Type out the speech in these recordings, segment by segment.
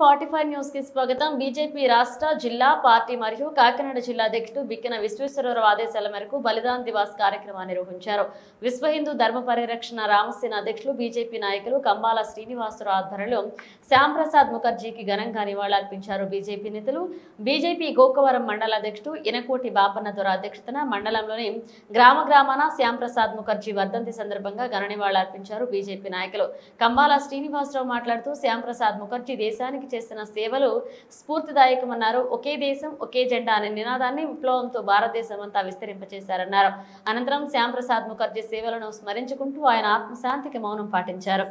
45 news కి స్వాగతం. BJP రాష్ట్ర జిల్లా పార్టీ మరియు కాకినాడ జిల్లా అధ్యక్షుడు బిక్కిన విశ్వేశ్వరరావు ఆదేశాల మేరకు బలిదాన్ దివాస్ కార్యక్రమాన్ని నిర్వహించారు. విశ్వ హిందూ ధర్మ పరిరక్షణ రామసేన అధ్యక్షులు బీజేపీ నాయకులు కంబాల శ్రీనివాసరావు ఆధ్వర్యంలో శ్యామ్ ప్రసాద్ ముఖర్జీకి ఘనంగా నివాళులర్పించారు. బీజేపీ నేతలు బీజేపీ గోకవరం మండల అధ్యక్షుడు ఇనకోటి బాపన్న దొర అధ్యక్షతన మండలంలోని గ్రామాన శ్యామ్ ప్రసాద్ ముఖర్జీ వర్ధంతి సందర్భంగా ఘన నివాళులర్పించారు. బీజేపీ నాయకులు కంబాల శ్రీనివాసరావు మాట్లాడుతూ శ్యామ్ ప్రసాద్ ముఖర్జీ దేశానికి చేసిన సేవలు స్ఫూర్తిదాయకమన్నారు. ఒకే దేశం ఒకే జెండా అనే నినాదాన్ని విప్లవంతో భారతదేశం అంతా విస్తరింపచేశారన్నారు. అనంతరం శ్యామ్ ప్రసాద్ ముఖర్జీ సేవలను స్మరించుకుంటూ ఆయన ఆత్మశాంతికి మౌనం పాటించారు.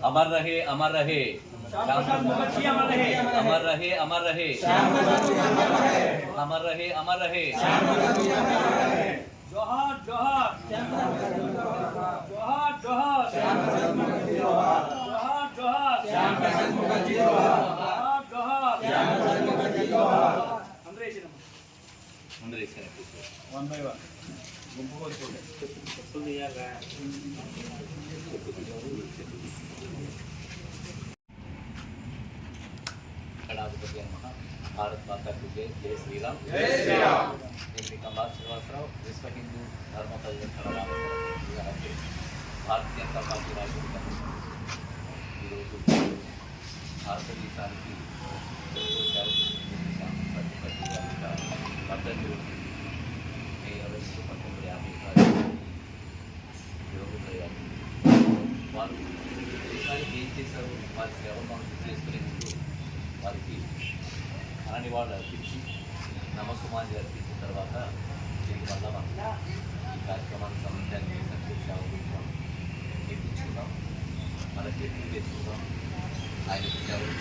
अमर रहे अमर रहे अमर रहे अमर रहे अमर रहे अमर रहे अमर रहे जोहार जोहार जोहार जोहार भारत माता की जय. जय श्री राम. जय श्री राम. నేను కంబాల శ్రీనివాసరావు విశ్వ హిందూ ధర్మ పరిరక్షణ రామసేన భారతీయ జనతా పార్టీ రాష్ట్ర ఈరోజు భారతదేశానికి సేవ చేసిన మే 1950 వారు దేశానికి ఏం చేశారు, వారి సేవలు మనం చేసుకునేందుకు వారికి నివాళులు అర్పించి నమస్సుమాంజలి అర్పించిన తర్వాత దీని వల్ల మనం ఈ కార్యక్రమానికి సంబంధించి సేవ గురించి నేర్పించుకుందాం, మన చర్చలు తెచ్చుకుందాం. ఆయన సేవలు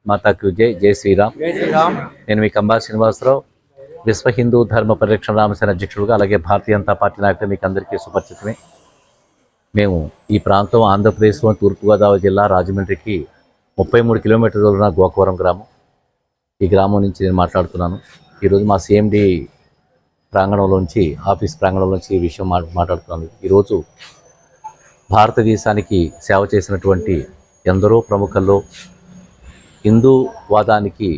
మాతాకు జై. జై శ్రీరామ్. నేను మీ కంబాల శ్రీనివాసరావు విశ్వ హిందూ ధర్మ పరిరక్షణ రామసేన అధ్యక్షుడుగా, అలాగే భారతీయ జనతా పార్టీ నాయకులు మీకు అందరికీ సుపరిచితమే. మేము ఈ ప్రాంతం ఆంధ్రప్రదేశ్లో తూర్పుగోదావరి జిల్లా రాజమండ్రికి 33 కిలోమీటర్ల ఉన్న గోకవరం గ్రామం. ఈ గ్రామం నుంచి నేను మాట్లాడుతున్నాను. ఈరోజు మా సిఎండి ప్రాంగణంలోంచి, ఆఫీస్ ప్రాంగణంలోంచి ఈ విషయం మాట్లాడుతున్నాను. ఈరోజు భారతదేశానికి సేవ చేసినటువంటి ఎందరో ప్రముఖుల్లో హిందూవాదానికి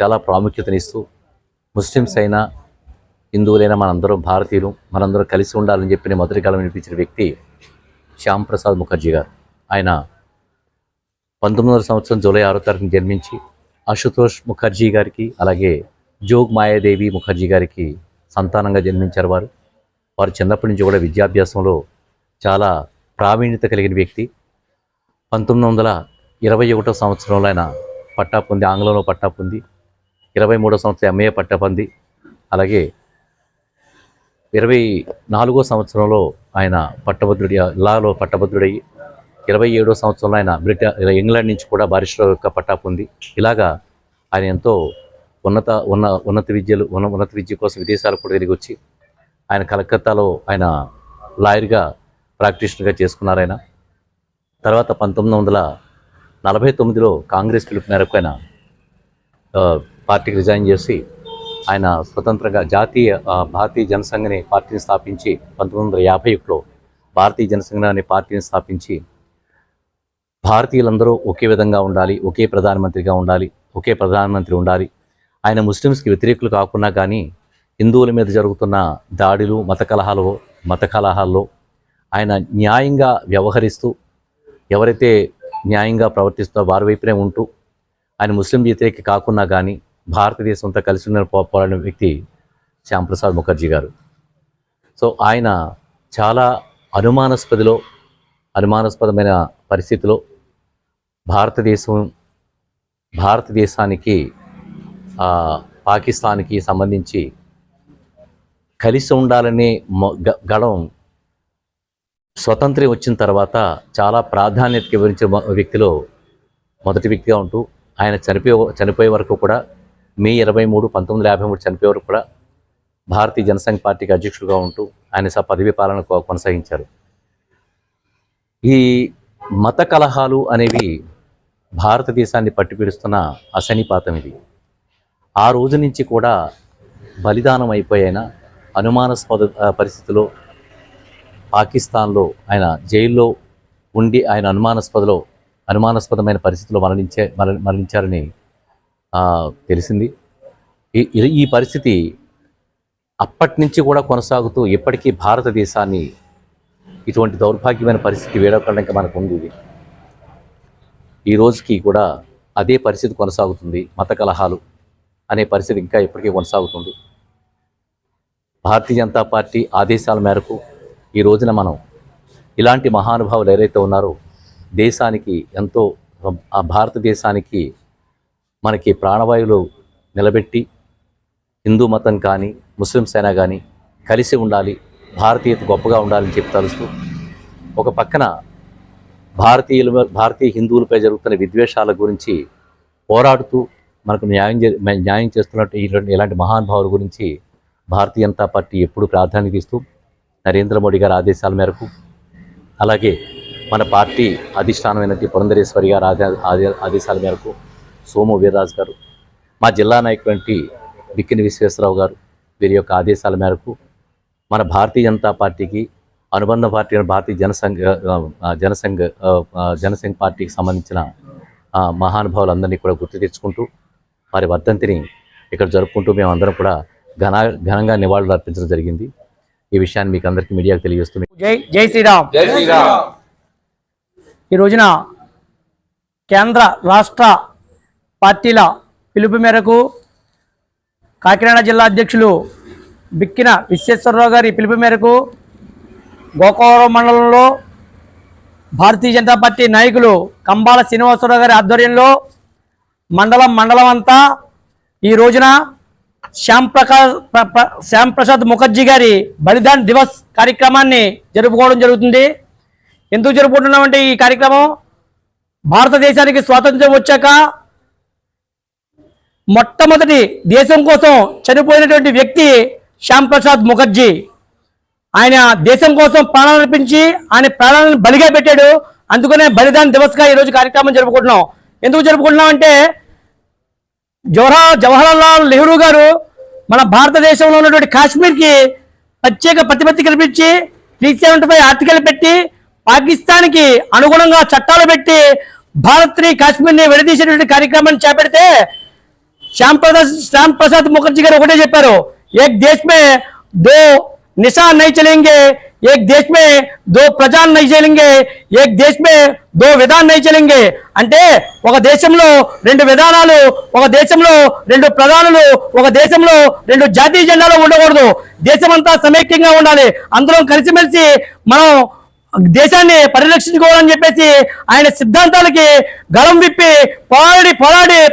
చాలా ప్రాముఖ్యతనిస్తూ ముస్లిమ్స్ అయినా హిందువులైనా మనందరం భారతీయులు, మనందరం కలిసి ఉండాలని చెప్పి మొదటి కాలం వినిపించిన వ్యక్తి శ్యామ్ ప్రసాద్ ముఖర్జీ గారు. ఆయన 1900 సంవత్సరం జూలై 6వ తారీఖున జన్మించి అశుతోష్ ముఖర్జీ గారికి అలాగే జోగ్ మాయాదేవి ముఖర్జీ గారికి సంతానంగా జన్మించారు. వారు చిన్నప్పటి నుంచి కూడా విద్యాభ్యాసంలో చాలా ప్రావీణ్యత కలిగిన వ్యక్తి. 1921వ సంవత్సరంలో ఆయన పట్టా పొంది, ఆంగ్లంలో పట్టా పొంది, 23వ సంవత్సరం ఎంఏ పట్టా పొంది, అలాగే 24వ సంవత్సరంలో ఆయన లాలో పట్టభద్రుడయ్యి 27వ సంవత్సరంలో ఆయన ఇంగ్లాండ్ నుంచి కూడా బారిస్టర్ యొక్క పట్టా పొంది, ఇలాగా ఆయన ఎంతో ఉన్నత విద్య కోసం విదేశాలకు కూడా తిరిగి వచ్చి ఆయన కలకత్తాలో ఆయన లాయర్గా ప్రాక్టీషనర్గా చేసుకున్నారు. ఆయన తర్వాత 1949లో కాంగ్రెస్ పిలుపు మేరకు ఆయన పార్టీకి రిజైన్ చేసి ఆయన స్వతంత్రంగా భారతీయ జనసంఘ్ పార్టీని స్థాపించి 1951లో భారతీయ జనసంఘ్ అనే పార్టీని స్థాపించి భారతీయులందరూ ఒకే విధంగా ఉండాలి, ఒకే ప్రధానమంత్రిగా ఉండాలి, ఒకే ప్రధానమంత్రి ఉండాలి. ఆయన ముస్లిమ్స్కి వ్యతిరేకులు కాకున్నా కానీ హిందువుల మీద జరుగుతున్న దాడులు, మత కలహాల్లో ఆయన న్యాయంగా వ్యవహరిస్తూ, ఎవరైతే న్యాయంగా ప్రవర్తిస్తున్నారో వారి వైపునే ఉంటూ, ఆయన ముస్లిం వ్యతిరేకి కాకున్నా కానీ భారతదేశంతో కలిసి ఉన్న పోరాడిన వ్యక్తి శ్యామ్ ప్రసాద్ ముఖర్జీ గారు. సో ఆయన చాలా అనుమానాస్పదమైన పరిస్థితిలో భారతదేశానికి పాకిస్తాన్కి సంబంధించి కలిసి ఉండాలనే గళం స్వతంత్రం వచ్చిన తర్వాత చాలా ప్రాధాన్యతకి వివరించిన వ్యక్తిలో మొదటి వ్యక్తిగా ఉంటూ, ఆయన చనిపోయే వరకు కూడా మే 23, 1953 చనిపోయే వరకు కూడా భారతీయ జనసంఘ్ పార్టీకి అధ్యక్షుడిగా ఉంటూ ఆయన పదవీ పాలన కొనసాగించారు. ఈ మత కలహాలు అనేవి భారతదేశాన్ని పట్టిపిడుస్తున్న అశనిపాతం ఇది. ఆ రోజు నుంచి కూడా బలిదానం అయిపోయిన అనుమానాస్పద పరిస్థితిలో పాకిస్తాన్లో ఆయన జైల్లో ఉండి ఆయన అనుమానాస్పదమైన పరిస్థితిలో మరణించారని తెలిసింది. ఈ పరిస్థితి అప్పటి నుంచి కూడా కొనసాగుతూ ఇప్పటికీ భారతదేశాన్ని ఇటువంటి దౌర్భాగ్యమైన పరిస్థితి వేడొక్కడం ఇంకా మనకు ఉంది. ఈ రోజుకి కూడా అదే పరిస్థితి కొనసాగుతుంది. మత కలహాలు అనే పరిస్థితి ఇంకా ఇప్పటికీ కొనసాగుతుంది. భారతీయ జనతా పార్టీ ఆదేశాల మేరకు ఈ రోజున మనం ఇలాంటి మహానుభావులు ఎవరైతే ఉన్నారో దేశానికి ఎంతో ఆ భారతదేశానికి మనకి ప్రాణవాయువులు నిలబెట్టి హిందూ మతం కానీ ముస్లిమ్స్ అయినా కానీ కలిసి ఉండాలి, భారతీయత గొప్పగా ఉండాలని చెప్పి తలుస్తూ ఒక పక్కన భారతీయ హిందువులపై జరుగుతున్న విద్వేషాల గురించి పోరాడుతూ మనకు న్యాయం చేస్తున్నట్టు ఇలాంటి మహానుభావుల గురించి భారతీయ జనతా పార్టీ ఎప్పుడు ప్రాధాన్యత ఇస్తూ నరేంద్ర మోడీ గారి ఆదేశాల మేరకు, అలాగే మన పార్టీ అధిష్టానమైనటువంటి పురంధరేశ్వరి గారి ఆదేశాల మేరకు, సోము వీర్రాజు గారు, మా జిల్లా నాయకుడు బిక్కిన విశ్వేశ్వరరావు గారు వీరి యొక్క ఆదేశాల మేరకు మన భారతీయ జనతా పార్టీకి అనుబంధ పార్టీ భారతీయ జనసంఘ్ పార్టీకి సంబంధించిన మహానుభావులందరినీ కూడా గుర్తు తెచ్చుకుంటూ వారి వర్ధంతిని ఇక్కడ జరుపుకుంటూ మేమందరం కూడా ఘనంగా నివాళులు అర్పించడం జరిగింది. ఈ విషయాన్ని మీకు అందరికీ మీడియాకు తెలియజేస్తుంది. జై శ్రీరామ్. జై శ్రీరామ్. ఈ రోజున కేంద్ర రాష్ట్ర పార్టీల పిలుపు మేరకు కాకినాడ జిల్లా అధ్యక్షులు బిక్కిన విశ్వేశ్వరరావు గారి పిలుపు మేరకు గోకవరం మండలంలో భారతీయ జనతా పార్టీ నాయకులు కంబాల శ్రీనివాసరావు గారి ఆధ్వర్యంలో మండలం అంతా ఈ రోజున శ్యామ్ ప్రసాద్ ముఖర్జీ గారి బలిదాన్ దివస్ కార్యక్రమాన్ని జరుపుకోవడం జరుగుతుంది. ఎందుకు జరుపుకుంటున్నామంటే ఈ కార్యక్రమం భారతదేశానికి స్వాతంత్ర్యం వచ్చాక మొట్టమొదటి దేశం కోసం చనిపోయినటువంటి వ్యక్తి శ్యామ్ ప్రసాద్ ముఖర్జీ. ఆయన దేశం కోసం ప్రాణాలు అర్పించి ఆయన ప్రాణాలను బలిగా పెట్టాడు. అందుకనే బలిదాన్ దివస్గా ఈరోజు కార్యక్రమం జరుపుకుంటున్నాం. ఎందుకు జరుపుకుంటున్నాం అంటే జవహర్లాల్ నెహ్రూ గారు మన భారతదేశంలో ఉన్నటువంటి కాశ్మీర్కి ప్రత్యేక ప్రతిపత్తి కల్పించి 375 ఆర్టికల్ పెట్టి పాకిస్తాన్కి అనుగుణంగా చట్టాలు పెట్టి భారత్ని కాశ్మీర్ని విడదీసేటువంటి కార్యక్రమాన్ని చేపడితే శ్యామ్ ప్రసాద్ ముఖర్జీ గారు ఒకటే చెప్పారు, ఏక్ దేశ్ మే దో నిషాన్ నహీ చలేంగే, ఏక్ దేశ్ మే దో ప్రజాన్ నహీ చలేంగే, ఏక్ దేశ్ మే దో విధాన్ నహీ చలేంగే. అంటే ఒక దేశంలో 2 విధానాలు, ఒక దేశంలో 2 ప్రధానులు, ఒక దేశంలో 2 జాతీయ జెండాలు ఉండకూడదు. దేశమంతా సమైక్యంగా ఉండాలి. అందరం కలిసిమెలిసి మనం దేశాన్ని పరిరక్షించుకోవాలని చెప్పేసి ఆయన సిద్ధాంతాలకి గళం విప్పి పోరాడి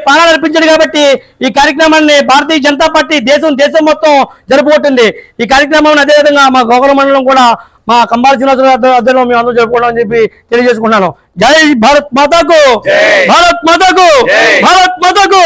ప్రాణాలు అర్పించాడు. కాబట్టి ఈ కార్యక్రమాన్ని భారతీయ జనతా పార్టీ దేశం మొత్తం జరుపుకుంటుంది. ఈ కార్యక్రమాన్ని అదేవిధంగా మా గోకుల మండలం కూడా మా కంబాల శ్రీనివాసరావు ఆధ్వర్యంలో మేము అందరూ జరుపుకోవడం అని చెప్పి తెలియజేసుకుంటున్నాను. జై భారత్ మాతాకు, భారత్ మాతాకు, భారత్ మాతాకు.